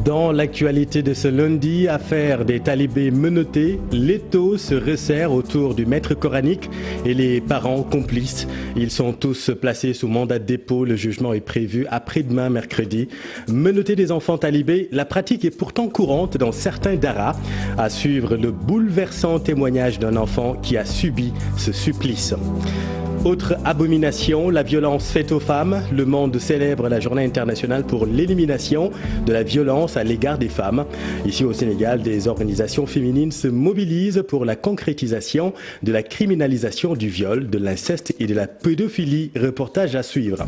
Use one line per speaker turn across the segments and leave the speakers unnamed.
Dans l'actualité de ce lundi, affaire des talibés menottés, l'étau se resserre autour du maître coranique et les parents complices. Ils sont tous placés sous mandat de dépôt. Le jugement est prévu après-demain, mercredi. Menotter des enfants talibés, la pratique est pourtant courante dans certains daras. À suivre le bouleversant témoignage d'un enfant qui a subi ce supplice. Autre abomination, la violence faite aux femmes. Le monde célèbre la journée internationale pour l'élimination de la violence à l'égard des femmes. Ici au Sénégal, des organisations féminines se mobilisent pour la concrétisation de la criminalisation du viol, de l'inceste et de la pédophilie. Reportage à suivre.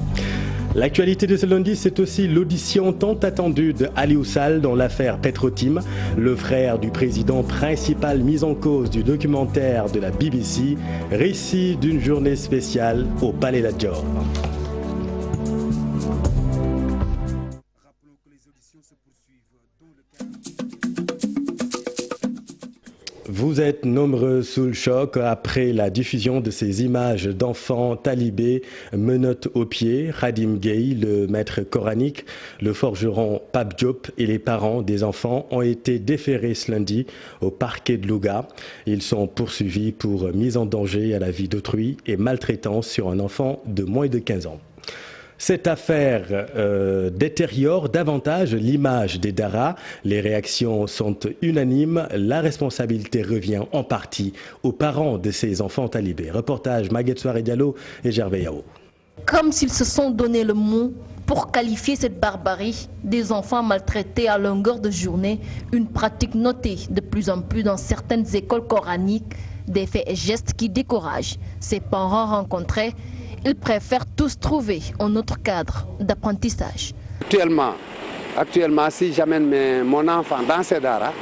L'actualité de ce lundi, c'est aussi l'audition tant attendue de Aliou Sall dans l'affaire Petro-Tim, le frère du président principal mis en cause du documentaire de la BBC, récit d'une journée spéciale au Palais d'Adjor. Vous êtes nombreux sous le choc après la diffusion de ces images d'enfants talibés menottes aux pieds. Khadim Gueye, le maître coranique, le forgeron Pape Diop et les parents des enfants ont été déférés ce lundi au parquet de Louga. Ils sont poursuivis pour mise en danger à la vie d'autrui et maltraitance sur un enfant de moins de 15 ans. Cette affaire détériore davantage l'image des daras. Les réactions sont unanimes. La responsabilité revient en partie aux parents de ces enfants talibés. Reportage Maguette Soare Diallo et Gervais Yao.
Comme s'ils se sont donné le mot pour qualifier cette barbarie des enfants maltraités à longueur de journée, une pratique notée de plus en plus dans certaines écoles coraniques, des faits et gestes qui découragent ces parents rencontrés. Ils préfèrent tous trouver un autre cadre d'apprentissage.
Actuellement, si j'amène mon enfant dans ces daras,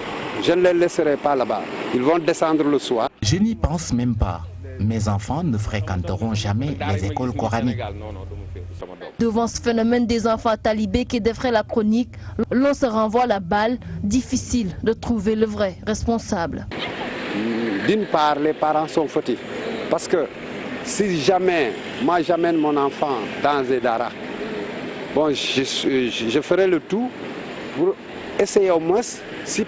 je ne les laisserai pas là-bas. Ils vont descendre le soir.
Je n'y pense même pas. Mes enfants ne fréquenteront jamais les écoles coraniques.
Devant ce phénomène des enfants talibés qui défraient la chronique, l'on se renvoie la balle. Difficile de trouver le vrai responsable.
D'une part, les parents sont fautifs. Parce que si jamais moi j'amène mon enfant dans des daras, bon, je ferai le tout pour essayer au moins, si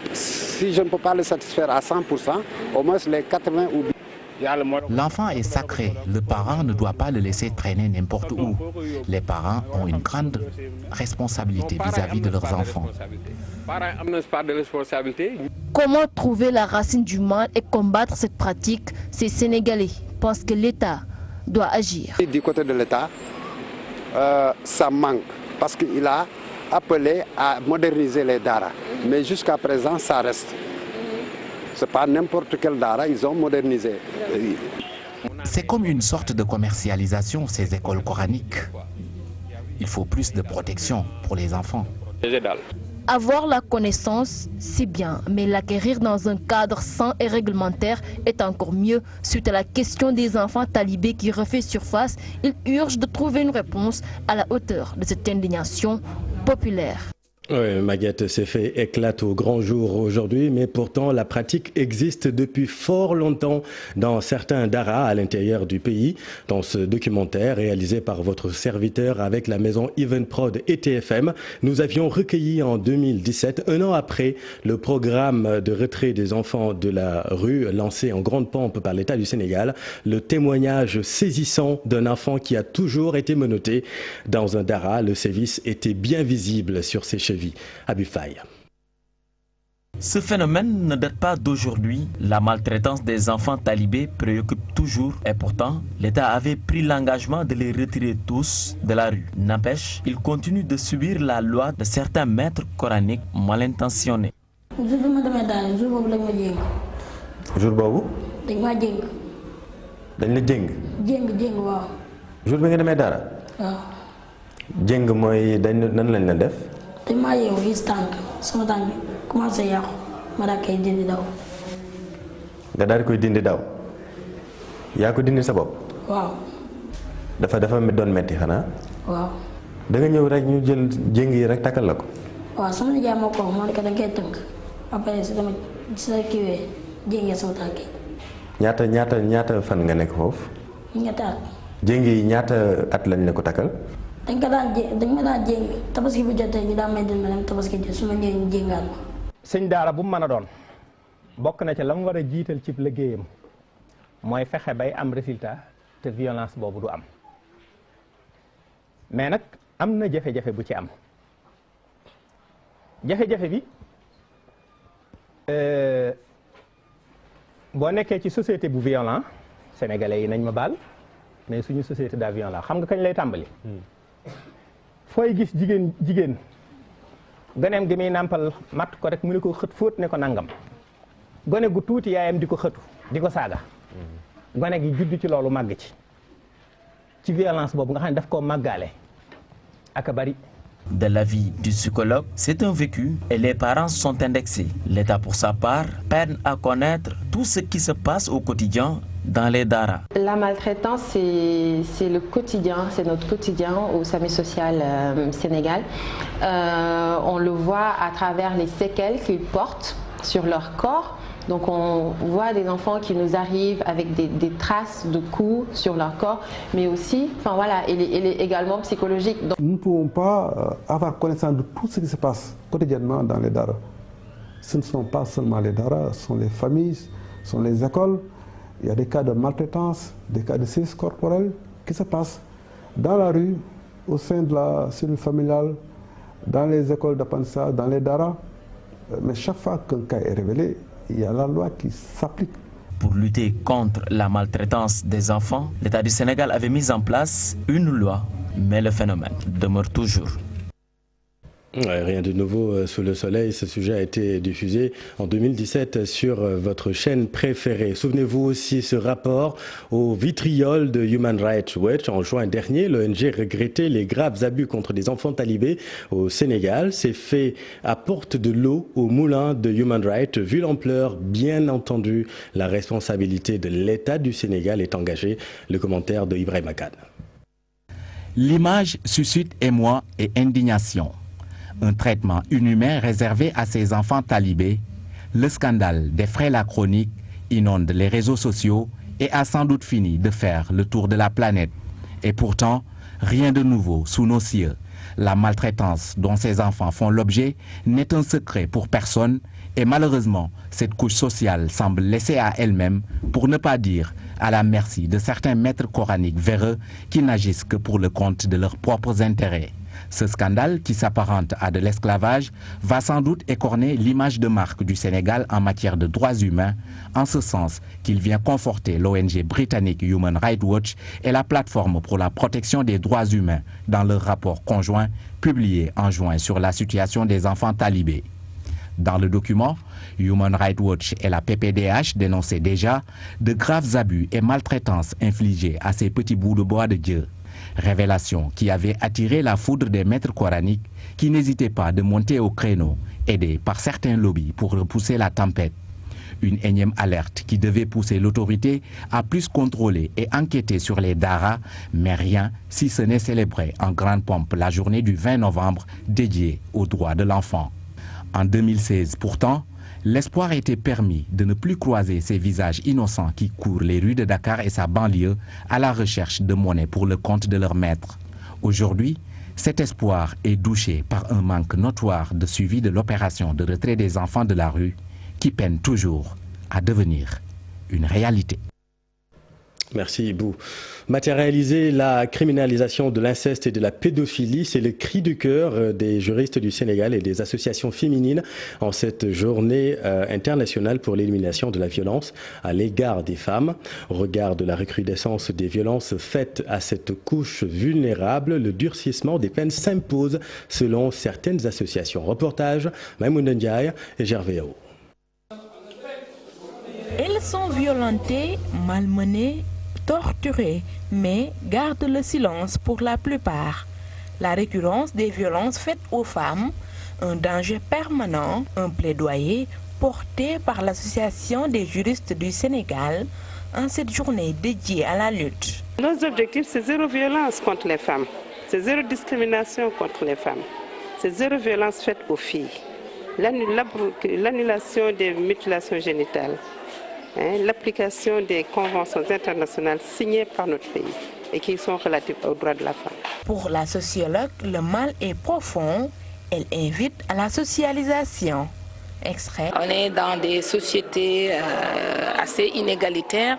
je ne peux pas le satisfaire à 100%, au moins les 80 ou bien.
L'enfant est sacré. Le parent ne doit pas le laisser traîner n'importe où. Les parents ont une grande responsabilité vis-à-vis de leurs enfants.
Comment trouver la racine du mal et combattre cette pratique? Ces Sénégalais pensent que l'État doit agir.
Du côté de l'État, ça manque parce qu'il a appelé à moderniser les daras. Mais jusqu'à présent, ça reste. Ce n'est pas n'importe quel dara, ils ont modernisé.
C'est comme une sorte de commercialisation, ces écoles coraniques. Il faut plus de protection pour les enfants.
Avoir la connaissance, c'est bien, mais l'acquérir dans un cadre sain et réglementaire est encore mieux. Suite à la question des enfants talibés qui refait surface, il urge de trouver une réponse à la hauteur de cette indignation populaire.
Oui, Maguette, ces faits éclatent au grand jour aujourd'hui, mais pourtant la pratique existe depuis fort longtemps dans certains daras à l'intérieur du pays. Dans ce documentaire réalisé par votre serviteur avec la maison Evenprod et TFM, nous avions recueilli en 2017, un an après le programme de retrait des enfants de la rue lancé en grande pompe par l'État du Sénégal, le témoignage saisissant d'un enfant qui a toujours été menotté dans un dara. Le sévice était bien visible sur ses chevilles.
Ce phénomène ne date pas d'aujourd'hui. La maltraitance des enfants talibés préoccupe toujours et pourtant, l'État avait pris l'engagement de les retirer tous de la rue. N'empêche, ils continuent de subir la loi de certains maîtres coraniques mal intentionnés.
Jour boobu dañ la jéng
waaw
jour bi nga demee dara
waaw
jéng mooy nan lañ la def
te maa yeewu gis tànk sama tànk bi commencé yàqu ma daa koy dindi daw
nga daal di koy dindi daw yaa ko dindi sa bopp
waaw
dafa doon metti xanaa
waaw
da nga ñëw rek ñu jël jéng yi rek takkal la ko
waaw sama nijaay moo ko moo ne ko da nga koy tënk après si dama si la kiiwee jéngee sama tànk yi
ñaata fan nga nekk foofu
ñetti at
jéng yi ñaata at lañ la ko takkal
dañ ma daan jéng tabaski bu jotee ñu daan may dem tabaski jot su ma ñëwee ñu jéngaat ma.
sëñ daara bu mu mën a doon bokk na ci la mu war a jiital ci liggéeyam mooy fexe bay am résultat te violence boobu du am mais nag am na jafe-jafe bu ci am jafe-jafe bi boo nekkee ci société bu violent sénégalais yi nañ ma baal mais suñu société daa violent xam nga kañ lay tàmbali. fooy gis jigéen goneem gi muy nàmpal matt ko rek mu ne ko xët fóot ne ko nangam gone gu tuuti yaayam di ko xëtu di ko saaga gone gi judd ci loolu màgg ci violence boobu nga xam ne daf koo màggaale ak bari.
De l'avis du psychologue, c'est un vécu et les parents sont indexés. L'État, pour sa part, peine à connaître tout ce qui se passe au quotidien dans les daras.
La maltraitance, c'est le quotidien, c'est notre quotidien au SAMU social Sénégal. On le voit à travers les séquelles qu'ils portent sur leur corps. Donc on voit des enfants qui nous arrivent avec des traces de coups sur leur corps, mais aussi, enfin voilà, elle est également psychologique. Donc,
nous ne pouvons pas avoir connaissance de tout ce qui se passe quotidiennement dans les daras. Ce ne sont pas seulement les daras, ce sont les familles, ce sont les écoles. Il y a des cas de maltraitance, des cas de sévices corporels qui se passent dans la rue, au sein de la cellule familiale, dans les écoles d'apprentissage, dans les daras. Mais chaque fois qu'un cas est révélé, il y a la loi qui s'applique.
Pour lutter contre la maltraitance des enfants, l'État du Sénégal avait mis en place une loi, mais le phénomène demeure toujours.
Ouais, rien de nouveau sous le soleil. Ce sujet a été diffusé en 2017 sur votre chaîne préférée. Souvenez-vous aussi ce rapport au vitriol de Human Rights Watch. En juin dernier, l'ONG regrettait les graves abus contre des enfants talibés au Sénégal. Ces faits apportent de l'eau au moulin de Human Rights. Vu l'ampleur, bien entendu, la responsabilité de l'État du Sénégal est engagée. Le commentaire de Ibrahima Kane.
L'image suscite émoi et indignation. Un traitement inhumain réservé à ces enfants talibés, le scandale défraie la chronique, inonde les réseaux sociaux et a sans doute fini de faire le tour de la planète. Et pourtant, rien de nouveau sous nos cieux. La maltraitance dont ces enfants font l'objet n'est un secret pour personne et malheureusement, cette couche sociale semble laissée à elle-même, pour ne pas dire à la merci de certains maîtres coraniques véreux qui n'agissent que pour le compte de leurs propres intérêts. Ce scandale, qui s'apparente à de l'esclavage, va sans doute écorner l'image de marque du Sénégal en matière de droits humains, en ce sens qu'il vient conforter l'ONG britannique Human Rights Watch et la plateforme pour la protection des droits humains dans leur rapport conjoint publié en juin sur la situation des enfants talibés. Dans le document, Human Rights Watch et la PPDH dénonçaient déjà de graves abus et maltraitances infligés à ces petits bouts de bois de Dieu. Révélation qui avait attiré la foudre des maîtres coraniques qui n'hésitaient pas de monter au créneau, aidés par certains lobbies pour repousser la tempête. Une énième alerte qui devait pousser l'autorité à plus contrôler et enquêter sur les daras, mais rien si ce n'est célébrer en grande pompe la journée du 20 novembre dédiée aux droits de l'enfant. En 2016, pourtant, l'espoir était permis de ne plus croiser ces visages innocents qui courent les rues de Dakar et sa banlieue à la recherche de monnaie pour le compte de leur maître. Aujourd'hui, cet espoir est douché par un manque notoire de suivi de l'opération de retrait des enfants de la rue qui peine toujours à devenir une réalité.
Merci Ibou. Matérialiser la criminalisation de l'inceste et de la pédophilie, c'est le cri du cœur des juristes du Sénégal et des associations féminines en cette journée internationale pour l'élimination de la violence à l'égard des femmes. Au regard de la recrudescence des violences faites à cette couche vulnérable, le durcissement des peines s'impose selon certaines associations. Reportage Maïmouna Ndiaye et Gervais Ao.
Elles sont violentées, malmenées, torturées, mais gardent le silence pour la plupart. La récurrence des violences faites aux femmes, un danger permanent, un plaidoyer porté par l'Association des juristes du Sénégal en cette journée dédiée à la lutte.
Nos objectifs, c'est zéro violence contre les femmes, c'est zéro discrimination contre les femmes, c'est zéro violence faite aux filles, l'annulation des mutilations génitales, l'application des conventions internationales signées par notre pays. et qui sont relatifs aux droits de la femme.
Pour la sociologue, le mal est profond. Elle invite à la socialisation. Extrait.
On est dans des sociétés assez inégalitaires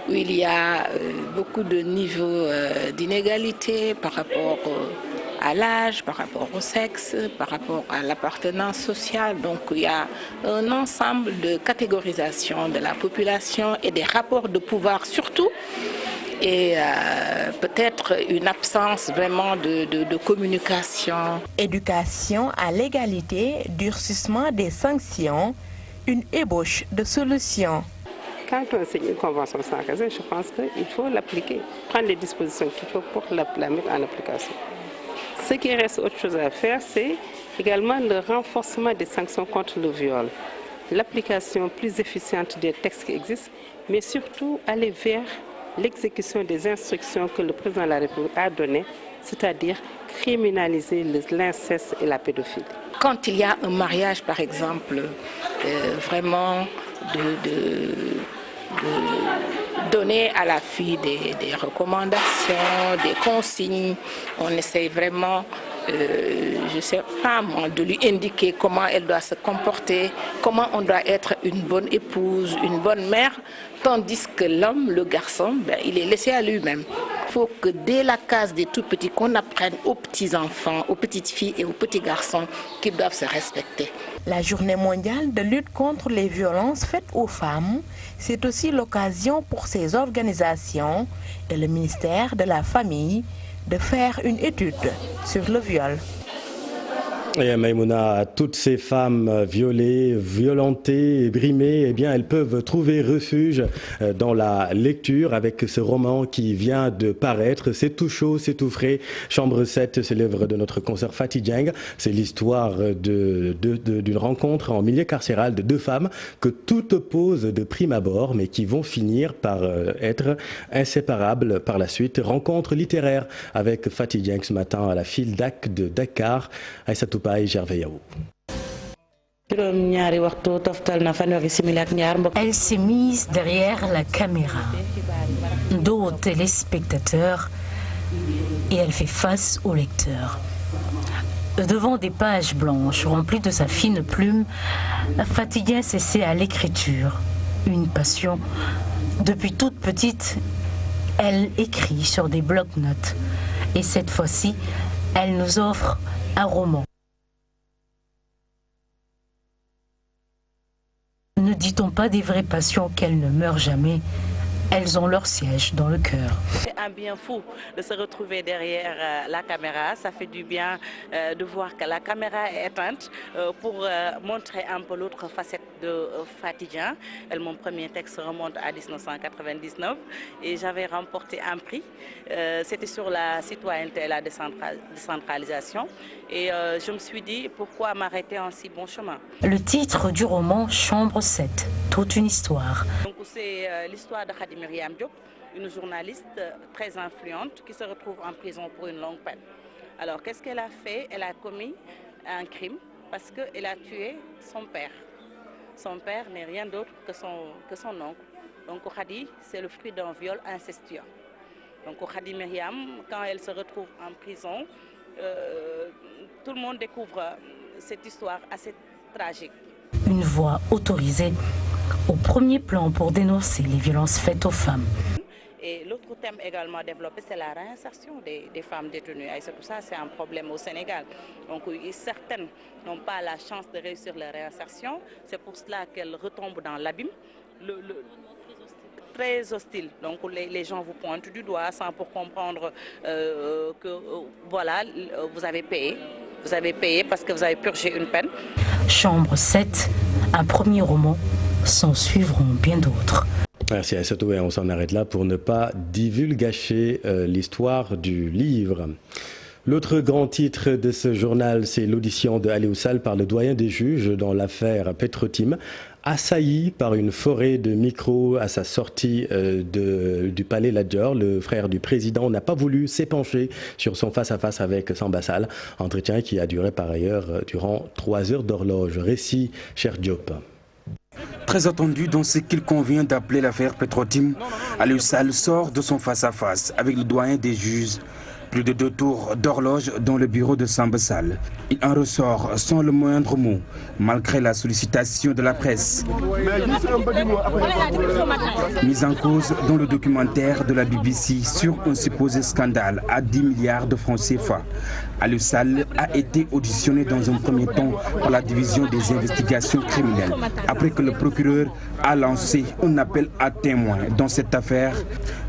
où il y a beaucoup de niveaux d'inégalité par rapport à l'âge, par rapport au sexe, par rapport à l'appartenance sociale. Donc il y a un ensemble de catégorisation de la population et des rapports de pouvoir surtout. Et peut-être une absence vraiment de communication.
Éducation à l'égalité, durcissement des sanctions, une ébauche de solutions.
Quand on signe une convention sans raison, je pense qu'il faut l'appliquer, prendre les dispositions qu'il faut pour la mettre en application. Ce qui reste autre chose à faire, c'est également le renforcement des sanctions contre le viol, l'application plus efficiente des textes qui existent, mais surtout aller vers l'exécution des instructions que le président de la République a données, c'est-à-dire criminaliser l'inceste et la pédophilie.
Quand il y a un mariage, par exemple, vraiment de donner à la fille des recommandations, des consignes, on essaye vraiment, je ne sais pas moi, de lui indiquer comment elle doit se comporter, comment on doit être une bonne épouse, une bonne mère, tandis que l'homme, le garçon, il est laissé à lui-même. Il faut que dès la case des tout petits, qu'on apprenne aux petits-enfants, aux petites filles et aux petits garçons qu'ils doivent se respecter.
La journée mondiale de lutte contre les violences faites aux femmes, c'est aussi l'occasion pour ces organisations et le ministère de la Famille de faire une étude sur le viol.
Et Maïmouna, toutes ces femmes violées, violentées, brimées, eh bien, elles peuvent trouver refuge dans la lecture avec ce roman qui vient de paraître. C'est tout chaud, c'est tout frais. Chambre 7, c'est l'œuvre de notre consoeur Fatih Dieng. C'est l'histoire d'une rencontre en milieu carcéral de deux femmes que tout oppose de prime abord, mais qui vont finir par être inséparables par la suite. Rencontre littéraire avec Fatih Dieng ce matin à la FILDAC de Dakar. Aïssatou Paye, Gervais Yaou.
Elle s'est mise derrière la caméra, dos aux téléspectateurs, et elle fait face au lecteur. Devant des pages blanches remplies de sa fine plume, Fatih Dieng s'essaie à l'écriture, une passion. Depuis toute petite, elle écrit sur des blocs-notes. Et cette fois-ci, elle nous offre un roman. Ne dit-on pas des vraies passions qu'elles ne meurent jamais? Elles ont leur siège dans le cœur.
C'est un bien fou de se retrouver derrière la caméra. Ça fait du bien de voir que la caméra est éteinte pour montrer un peu l'autre facette de Fatih Dieng. Mon premier texte remonte à 1999 et j'avais remporté un prix. C'était sur la citoyenneté et la décentralisation. Et je me suis dit, pourquoi m'arrêter en si bon chemin?
Le titre du roman, Chambre 7, toute une histoire.
C'est l'histoire de Khady Myriam Diop, une journaliste très influente qui se retrouve en prison pour une longue peine. Alors qu'est-ce qu'elle a fait? Elle a commis un crime parce qu'elle a tué son père. Son père n'est rien d'autre que son oncle. Donc Khady, c'est le fruit d'un viol incestueux. Donc Khady Myriam, quand elle se retrouve en prison, tout le monde découvre cette histoire assez tragique.
Une voix autorisée au premier plan pour dénoncer les violences faites aux femmes.
Et l'autre thème également développé, c'est la réinsertion des femmes détenues. Et c'est tout ça, c'est un problème au Sénégal. Donc certaines n'ont pas la chance de réussir leur réinsertion. C'est pour cela qu'elles retombent dans l'abîme. Très hostile. Donc les gens vous pointent du doigt sans pour comprendre que voilà, vous avez payé. Vous avez payé parce que vous avez purgé une peine.
Chambre 7, un premier roman. S'en suivront bien d'autres.
Merci Aïssatou, et on s'en arrête là pour ne pas divulgacher l'histoire du livre. L'autre grand titre de ce journal, c'est l'audition de Aliou Sall par le doyen des juges dans l'affaire Petro-Tim. Assailli par une forêt de micros à sa sortie du palais Lat-Dior, le frère du président n'a pas voulu s'épancher sur son face-à-face avec Samba Sall, entretien qui a duré par ailleurs durant 3 heures d'horloge. Récit, cher Diop.
Très attendu dans ce qu'il convient d'appeler l'affaire Petro-Tim, Aliou Sall sort de son face-à-face avec le doyen des juges. Plus de 2 tours d'horloge dans le bureau de Samba Sall. Il en ressort sans le moindre mot, malgré la sollicitation de la presse. Mise en cause dans le documentaire de la BBC sur un supposé scandale à 10 milliards de francs CFA. Aliou Sall a été auditionné dans un premier temps par la division des investigations criminelles, après que le procureur a lancé un appel à témoins dans cette affaire.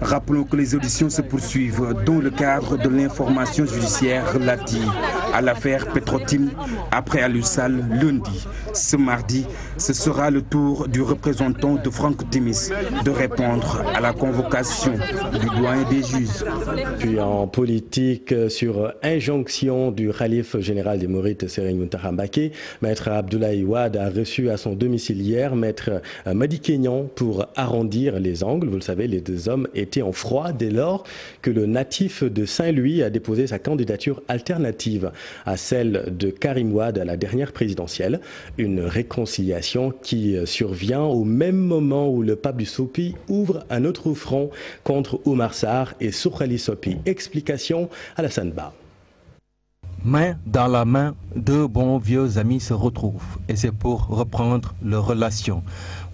Rappelons que les auditions se poursuivent dans le cadre de l'information judiciaire relative à l'affaire Petro-Tim après Aliou Sall lundi. Ce mardi, ce sera le tour du représentant de Franck Timis de répondre à la convocation du doyen des juges.
Puis en politique, sur injonction du Khalife général des Mourides, Serigne Mountakha Mbacké, Maître Abdoulaye Wade a reçu à son domicile hier Maître Madi Kegnan pour arrondir les angles. Vous le savez, les 2 hommes étaient en froid dès lors que le natif de Saint-Louis a déposé sa candidature alternative à celle de Karim Wade à la dernière présidentielle. Une réconciliation qui survient au même moment où le pape du Sopi ouvre un autre front contre Oumar Sarr et Soukhali Sopi. Explication à la Sanba.
Main dans la main, 2 bons vieux amis se retrouvent et c'est pour reprendre leur relation.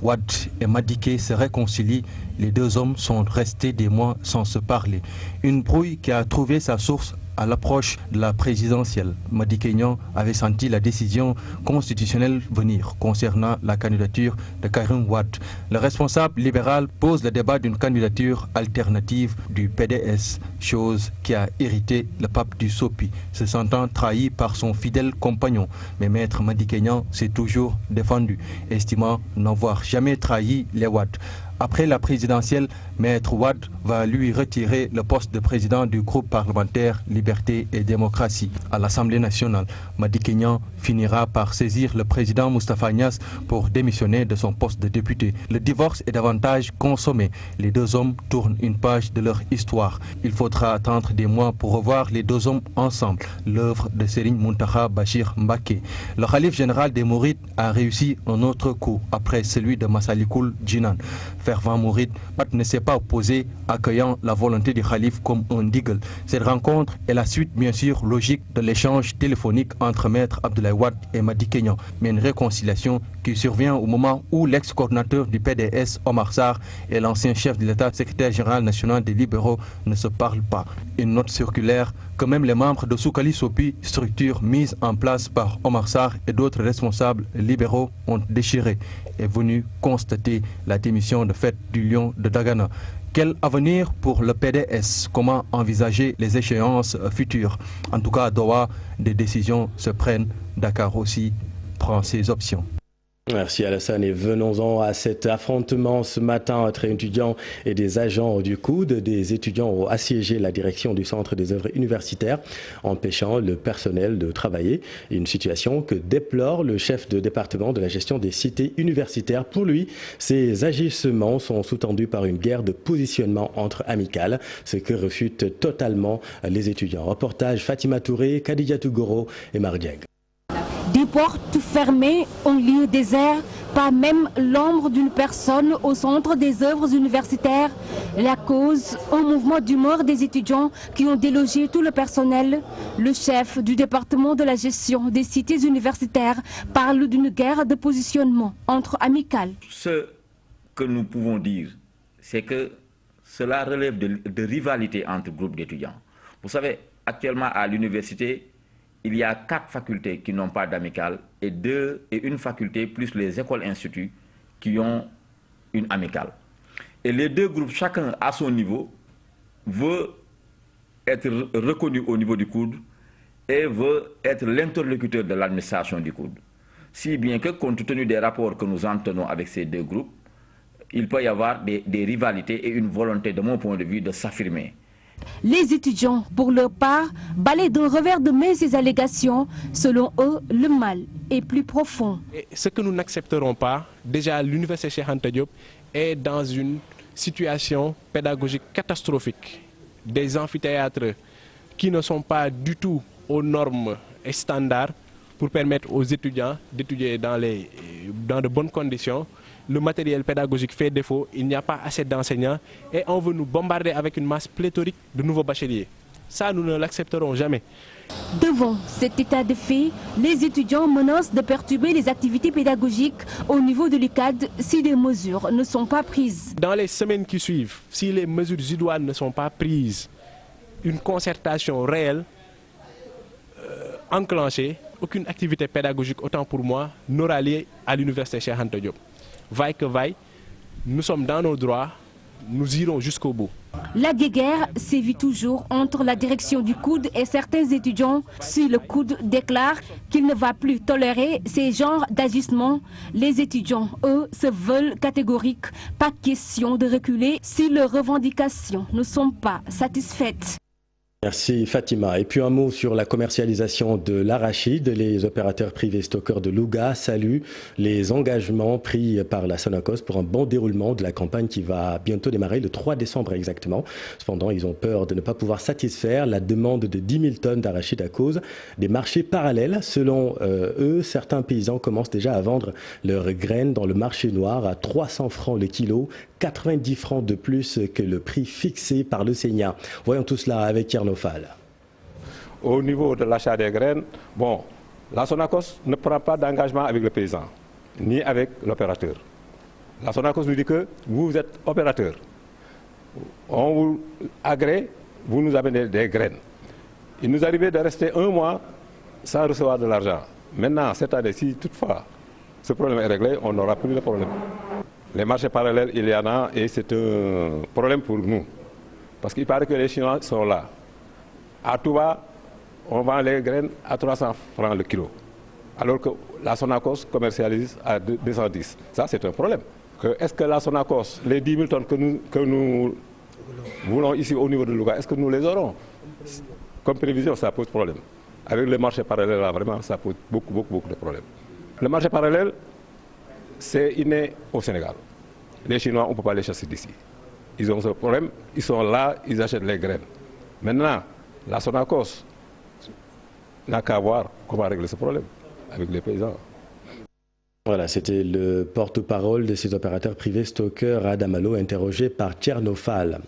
Wade et Madické se réconcilient, les 2 hommes sont restés des mois sans se parler. Une brouille qui a trouvé sa source à l'approche de la présidentielle. Madi Kegnan avait senti la décision constitutionnelle venir concernant la candidature de Karim Wade. Le responsable libéral pose le débat d'une candidature alternative du PDS, chose qui a irrité le pape du Sopi, se sentant trahi par son fidèle compagnon. Mais Maître Madi Kegnan s'est toujours défendu, estimant n'avoir jamais trahi les Wade. Après la présidentielle, Maître Wade va lui retirer le poste de président du groupe parlementaire Liberté et Démocratie. À l'Assemblée nationale, Madi Kegnan finira par saisir le président Moustapha Niasse pour démissionner de son poste de député. Le divorce est davantage consommé. Les 2 hommes tournent une page de leur histoire. Il faudra attendre des mois pour revoir les 2 hommes ensemble, l'œuvre de Serigne Mountakha Bachir Mbacké. Le Khalife général des Mourides a réussi un autre coup après celui de Massalikul Djinan. Fervent mouride, Wade ne s'est pas opposé, accueillant la volonté du Khalife comme un digle. Cette rencontre est la suite bien sûr logique de l'échange téléphonique entre Maître Abdoulaye Wade et Madi Kegnan, mais une réconciliation qui survient au moment où l'ex-coordinateur du PDS, Oumar Sarr, et l'ancien chef de l'État, secrétaire général national des libéraux, ne se parlent pas. Une note circulaire que même les membres de Soukhali Sopi, structure mise en place par Oumar Sarr et d'autres responsables libéraux, ont déchiré, est venu constater la démission de fait du lion de Dagana. Quel avenir pour le PDS? Comment envisager les échéances futures? En tout cas, à Doha, des décisions se prennent. Dakar aussi prend ses options.
Merci Alassane et venons-en à cet affrontement ce matin entre étudiants et des agents du COUD. Des étudiants ont assiégé la direction du centre des œuvres universitaires, empêchant le personnel de travailler. Une situation que déplore le chef de département de la gestion des cités universitaires. Pour lui, ces agissements sont sous-tendus par une guerre de positionnement entre amicales, ce que refutent totalement les étudiants. Reportage Fatima Touré, Kadidiatou Goro et Mardiag.
Des portes fermées, un lieu désert, pas même l'ombre d'une personne au centre des œuvres universitaires. La cause, un mouvement d'humeur des étudiants qui ont délogé tout le personnel. Le chef du département de la gestion des cités universitaires parle d'une guerre de positionnement entre amicales.
Ce que nous pouvons dire, c'est que cela relève de rivalité entre groupes d'étudiants. Vous savez, actuellement à l'université, il y a 4 facultés qui n'ont pas d'amicale et une faculté plus les écoles-instituts qui ont une amicale. Et les 2 groupes, chacun à son niveau, veut être reconnu au niveau du COUD et veut être l'interlocuteur de l'administration du COUD. Si bien que, compte tenu des rapports que nous entretenons avec ces 2 groupes, il peut y avoir des rivalités et une volonté, de mon point de vue, de s'affirmer.
Les étudiants, pour leur part, balayent d'un revers de main ces allégations. Selon eux, le mal est plus profond.
Et ce que nous n'accepterons pas, déjà l'université Cheikh Anta Diop est dans une situation pédagogique catastrophique. Des amphithéâtres qui ne sont pas du tout aux normes et standards pour permettre aux étudiants d'étudier dans de bonnes conditions. le matériel pédagogique fait défaut, il n'y a pas assez d'enseignants et on veut nous bombarder avec une masse pléthorique de nouveaux bacheliers. Ça, nous ne l'accepterons jamais.
Devant cet état de fait, les étudiants menacent de perturber les activités pédagogiques au niveau de l'UCAD si des mesures ne sont pas prises.
Dans les semaines qui suivent, si les mesures idoines ne sont pas prises, une concertation réelle, enclenchée, aucune activité pédagogique, autant pour moi, n'aura lieu à l'université Cheikh Anta Diop. Vaille que vaille, nous sommes dans nos droits, nous irons jusqu'au bout.
La guéguerre sévit toujours entre la direction du COUD et certains étudiants. Si le COUD déclare qu'il ne va plus tolérer ces genres d'ajustements, les étudiants, eux, se veulent catégoriques. Pas question de reculer si leurs revendications ne sont pas satisfaites.
Merci Fatima. Et puis un mot sur la commercialisation de l'arachide. Les opérateurs privés stockeurs de Louga saluent les engagements pris par la Sonacos pour un bon déroulement de la campagne qui va bientôt démarrer le 3 décembre exactement. Cependant, ils ont peur de ne pas pouvoir satisfaire la demande de 10 000 tonnes d'arachide à cause des marchés parallèles. Selon eux, certains paysans commencent déjà à vendre leurs graines dans le marché noir à 300 francs le kilo, 90 francs de plus que le prix fixé par le Sénat. Voyons tout cela avec Tierno Fall.
Au niveau de l'achat des graines, bon, la Sonacos ne prend pas d'engagement avec le paysan, ni avec l'opérateur. La Sonacos nous dit que vous êtes opérateur. On vous agrée, vous nous amenez des graines. Il nous arrivait de rester 1 mois sans recevoir de l'argent. Maintenant, cette année, si toutefois ce problème est réglé, on n'aura plus de problème. Les marchés parallèles, il y en a et c'est un problème pour nous. Parce qu'il paraît que les Chinois sont là. À Touba, on vend les graines à 300 francs le kilo. Alors que la Sonacos commercialise à 210. Ça, c'est un problème. Est-ce que la Sonacos, les 10 000 tonnes que nous voulons ici au niveau de Louga, est-ce que nous les aurons? Comme prévision, ça pose problème. Avec le marché parallèle, là, vraiment, ça pose beaucoup de problèmes. Le marché parallèle, c'est inné au Sénégal. Les Chinois, on ne peut pas les chasser d'ici. Ils ont ce problème, ils sont là, ils achètent les graines. Maintenant, la Sonacos n'a qu'à voir comment régler ce problème avec les paysans.
Voilà, c'était le porte-parole de ces opérateurs privés stockeurs Adamalo, interrogé par Tierno Fall.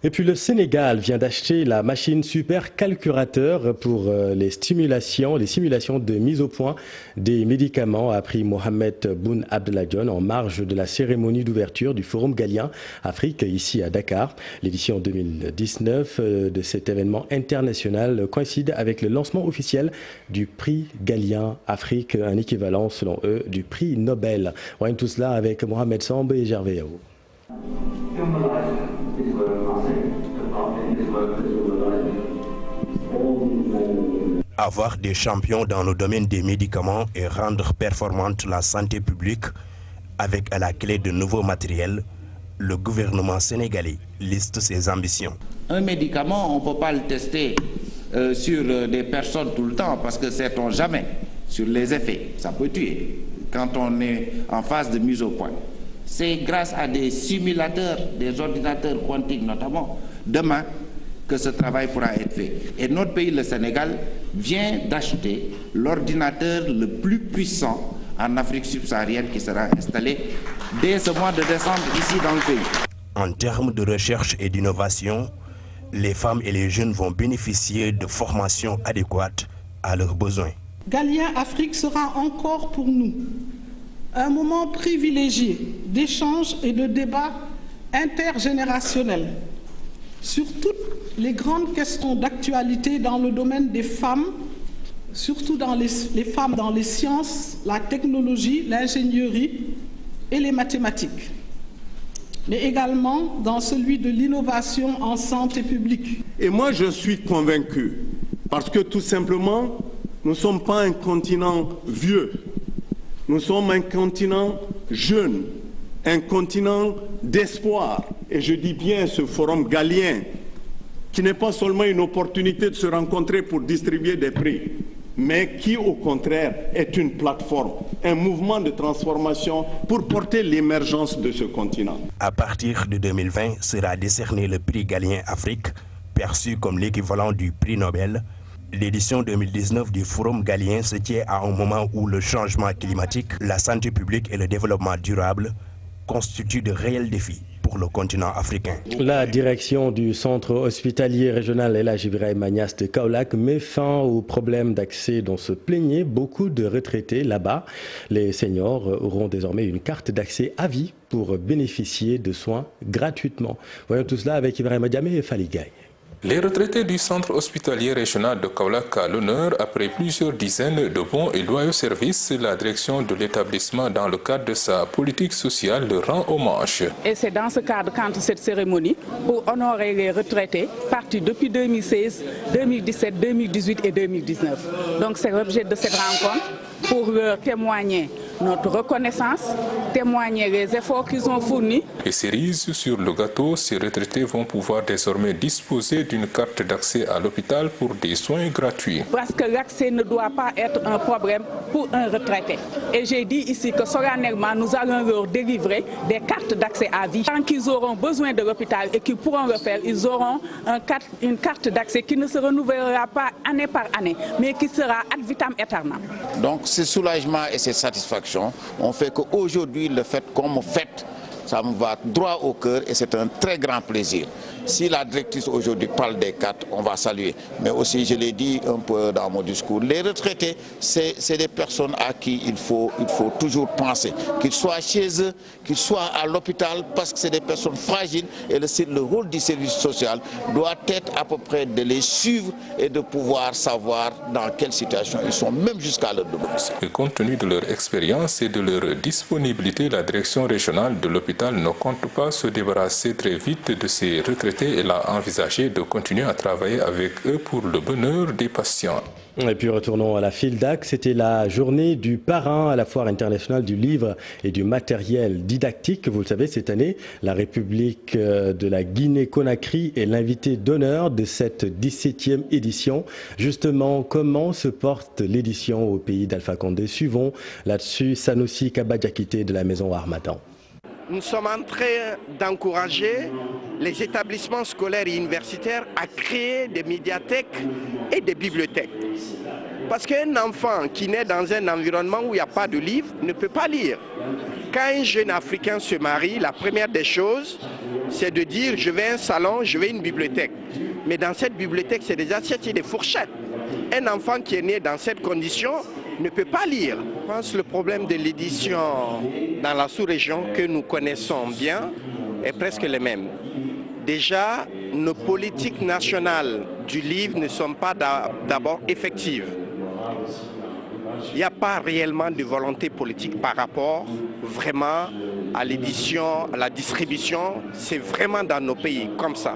Et puis le Sénégal vient d'acheter la machine supercalculateur pour les simulations de mise au point des médicaments, a appris Mohamed Boun Abdallah Dionne en marge de la cérémonie d'ouverture du Forum Galien Afrique ici à Dakar. L'édition 2019 de cet événement international coïncide avec le lancement officiel du prix Galien Afrique, un équivalent selon eux du prix Nobel. On voit tout cela avec Mohamed Samb et Gervais Yao.
Avoir des champions dans le domaine des médicaments et rendre performante la santé publique avec à la clé de nouveaux matériels, le gouvernement sénégalais liste ses ambitions.
Un médicament, on ne peut pas le tester sur des personnes tout le temps parce que sait-on jamais sur les effets. Ça peut tuer quand on est en phase de mise au point. C'est grâce à des simulateurs, des ordinateurs quantiques notamment, demain, que ce travail pourra être fait. Et notre pays, le Sénégal, vient d'acheter l'ordinateur le plus puissant en Afrique subsaharienne qui sera installé dès ce mois de décembre ici dans le pays.
En termes de recherche et d'innovation, les femmes et les jeunes vont bénéficier de formations adéquates à leurs besoins.
Galien Afrique sera encore pour nous un moment privilégié d'échange et de débat intergénérationnel sur toutes les grandes questions d'actualité dans le domaine des femmes, surtout dans les femmes dans les sciences, la technologie, l'ingénierie et les mathématiques, mais également dans celui de l'innovation en santé publique.
Et moi, je suis convaincu, parce que tout simplement, nous ne sommes pas un continent vieux, nous sommes un continent jeune, un continent d'espoir. Et je dis bien ce forum galien, qui n'est pas seulement une opportunité de se rencontrer pour distribuer des prix, mais qui au contraire est une plateforme, un mouvement de transformation pour porter l'émergence de ce continent.
À partir de 2020 sera décerné le prix Galien Afrique, perçu comme l'équivalent du prix Nobel, L'édition 2019 du Forum Galien se tient à un moment où le changement climatique, la santé publique et le développement durable constituent de réels défis pour le continent africain.
La direction du centre hospitalier régional El Hadji Ibrahima Niasse de Kaolack met fin aux problèmes d'accès dont se plaignaient beaucoup de retraités là-bas. Les seniors auront désormais une carte d'accès à vie pour bénéficier de soins gratuitement. Voyons tout cela avec Ibrahima Diamé et Fally Gaye.
Les retraités du centre hospitalier régional de Kaolack à l'honneur après plusieurs dizaines de bons et loyaux services. La direction de l'établissement, dans le cadre de sa politique sociale, le rend hommage.
Et c'est dans ce cadre qu'entre cette cérémonie pour honorer les retraités partis depuis 2016, 2017, 2018 et 2019. Donc c'est l'objet de cette rencontre pour leur témoigner notre reconnaissance, témoigner les efforts qu'ils ont fournis.
Et cerise sur le gâteau, ces retraités vont pouvoir désormais disposer d'une carte d'accès à l'hôpital pour des soins gratuits.
Parce que l'accès ne doit pas être un problème pour un retraité. Et j'ai dit ici que solennellement, nous allons leur délivrer des cartes d'accès à vie. Tant qu'ils auront besoin de l'hôpital et qu'ils pourront le faire, ils auront une carte d'accès qui ne se renouvellera pas année par année, mais qui sera ad vitam aeternam.
Donc ce soulagement et cette satisfaction ont fait qu'aujourd'hui, le fait qu'on me fête, ça me va droit au cœur et c'est un très grand plaisir. Si la directrice aujourd'hui parle des cartes, on va saluer. Mais aussi, je l'ai dit un peu dans mon discours, les retraités, c'est des personnes à qui il faut toujours penser. Qu'ils soient chez eux, qu'ils soient à l'hôpital, parce que c'est des personnes fragiles. Et le rôle du service social doit être à peu près de les suivre et de pouvoir savoir dans quelle situation ils sont, même jusqu'à leur domicile.
Et compte tenu de leur expérience et de leur disponibilité, la direction régionale de l'hôpital ne compte pas se débarrasser très vite de ces retraités. Elle a envisagé de continuer à travailler avec eux pour le bonheur des patients.
Et puis retournons à la FILDAC. C'était la journée du parrain à la Foire internationale du livre et du matériel didactique. Vous le savez, cette année, la République de la Guinée-Conakry est l'invité d'honneur de cette 17e édition. Justement, comment se porte l'édition au pays d'Alpha Condé? Suivons là-dessus Sanoussi Kabadiakité de la Maison Harmattan.
Nous sommes en train d'encourager les établissements scolaires et universitaires à créer des médiathèques et des bibliothèques. Parce qu'un enfant qui naît dans un environnement où il n'y a pas de livres ne peut pas lire. Quand un jeune Africain se marie, la première des choses, c'est de dire je vais à un salon, je vais à une bibliothèque. Mais dans cette bibliothèque, c'est des assiettes et des fourchettes. Un enfant qui est né dans cette condition ne peut pas lire. Je pense que le problème de l'édition dans la sous-région que nous connaissons bien est presque le même. Déjà, nos politiques nationales du livre ne sont pas d'abord effectives. Il n'y a pas réellement de volonté politique par rapport vraiment à l'édition, à la distribution. C'est vraiment dans nos pays comme ça.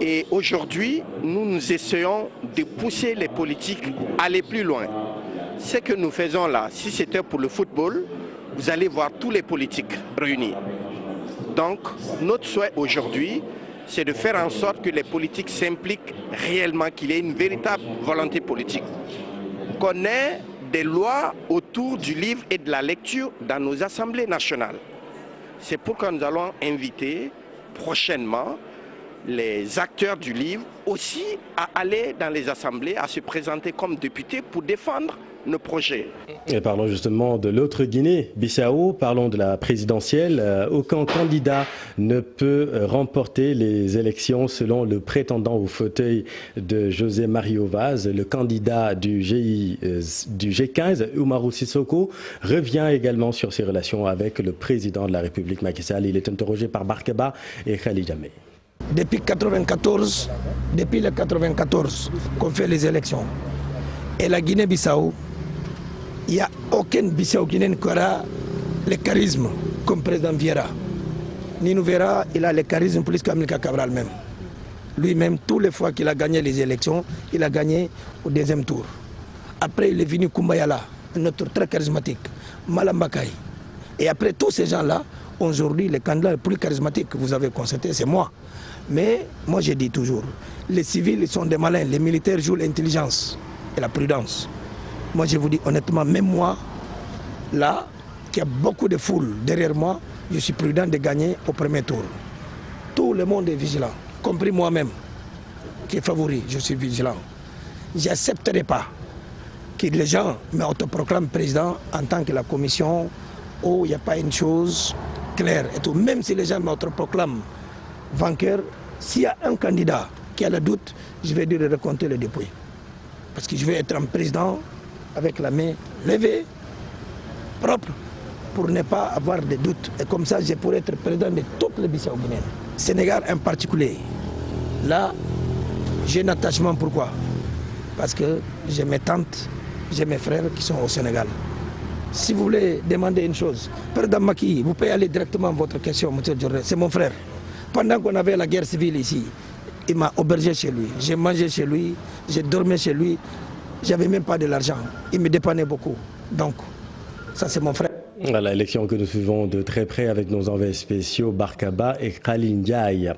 Et aujourd'hui, nous essayons de pousser les politiques à aller plus loin. Ce que nous faisons là, si c'était pour le football, vous allez voir tous les politiques réunis. Donc, notre souhait aujourd'hui, c'est de faire en sorte que les politiques s'impliquent réellement, qu'il y ait une véritable volonté politique. Qu'on ait des lois autour du livre et de la lecture dans nos assemblées nationales. C'est pourquoi nous allons inviter prochainement les acteurs du livre aussi à aller dans les assemblées, à se présenter comme députés pour défendre nos projets.
Et parlons justement de l'autre Guinée-Bissau, parlons de la présidentielle. Aucun candidat ne peut remporter les élections selon le prétendant au fauteuil de José Mario Vaz. Le candidat du G15, Umaru Sissoko, revient également sur ses relations avec le président de la République, Macky Sall. Il est interrogé par Barkeba et Khalid Jamé.
Depuis le 94 qu'on fait les élections. Et la Guinée-Bissau, il n'y a aucun Bissau-Guinéen qui aura le charisme comme président Vieira. Nino Vieira, il a le charisme plus qu'Amilcar Cabral même. Lui-même, tous les fois qu'il a gagné les élections, il a gagné au deuxième tour. Après, il est venu Kumbayala, un autre très charismatique, Malambakaï. Et après tous ces gens-là, aujourd'hui, le candidat le plus charismatique que vous avez constaté, c'est moi. Mais moi, je dis toujours, les civils ils sont des malins, les militaires jouent l'intelligence et la prudence. Moi, je vous dis honnêtement, même moi, là, qui a beaucoup de foule derrière moi, je suis prudent de gagner au premier tour. Tout le monde est vigilant, compris moi-même, qui est favori, je suis vigilant. je n'accepterai pas que les gens m'autoproclament président en tant que la commission où il n'y a pas une chose claire et tout. Même si les gens m'autoproclament vainqueur, s'il y a un candidat qui a le doute, je vais dire de recompter le dépouille. Parce que je vais être un président avec la main levée, propre, pour ne pas avoir de doutes. Et comme ça, je pourrais être président de toutes les Bissau-Guinéennes. Sénégal en particulier. Là, j'ai un attachement. Pourquoi? Parce que j'ai mes tantes, j'ai mes frères qui sont au Sénégal. Si vous voulez demander une chose, Président Macky, vous pouvez aller directement à votre question, M. Djordé. C'est mon frère. Pendant qu'on avait la guerre civile ici, il m'a aubergé chez lui. J'ai mangé chez lui, j'ai dormi chez lui. J'avais même pas de l'argent. Il me dépannait beaucoup. Donc, ça c'est mon frère.
Voilà, l'élection que nous suivons de très près avec nos envoyés spéciaux Barkaba et Khalil Ndiaye.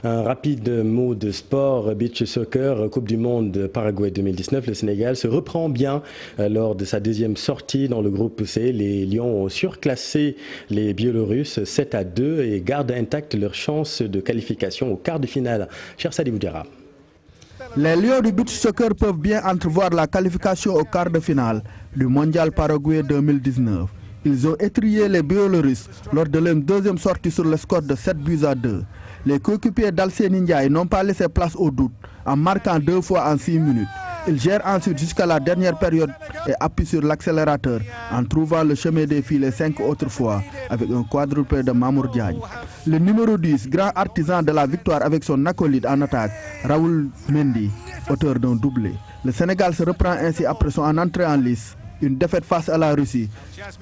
Un rapide mot de sport, beach soccer, Coupe du Monde Paraguay 2019. Le Sénégal se reprend bien lors de sa deuxième sortie dans le groupe C. Les Lions ont surclassé les Biélorusses 7-2 et gardent intactes leurs chances de qualification au quart de finale. Cher Sadi Moudera.
Les Lions du beach soccer peuvent bien entrevoir la qualification au quart de finale du Mondial Paraguay 2019. Ils ont étrié les Biélorusses lors de leur deuxième sortie sur le score de 7-2. Les coéquipiers d'Alseni Ndiaye n'ont pas laissé place au doute en marquant 2 fois en 6 minutes. Ils gèrent ensuite jusqu'à la dernière période et appuient sur l'accélérateur en trouvant le chemin des filets 5 autres fois avec un quadruplé de Mamour Diagne. Le numéro 10, grand artisan de la victoire avec son acolyte en attaque, Raoul Mendy, auteur d'un doublé. Le Sénégal se reprend ainsi après son entrée en lice. Une défaite face à la Russie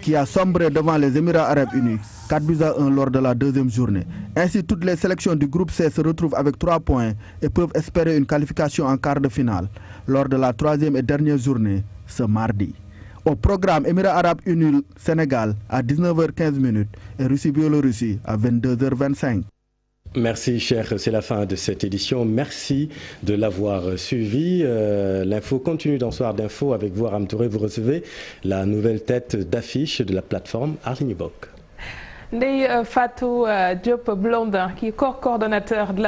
qui a sombré devant les Émirats Arabes Unis, 4-1 lors de la deuxième journée. Ainsi, toutes les sélections du groupe C se retrouvent avec 3 points et peuvent espérer une qualification en quart de finale lors de la troisième et dernière journée ce mardi. Au programme, Émirats Arabes Unis Sénégal à 19h15 et Russie-Biélorussie à 22h25.
Merci cher, c'est la fin de cette édition. Merci de l'avoir suivi. L'info continue dans Soir d'Info avec vous, Aram Touré. Vous recevez la nouvelle tête d'affiche de la plateforme Arligne Bok.
Ndeye Fatou Diop Blondin, qui est co-coordonnateur de la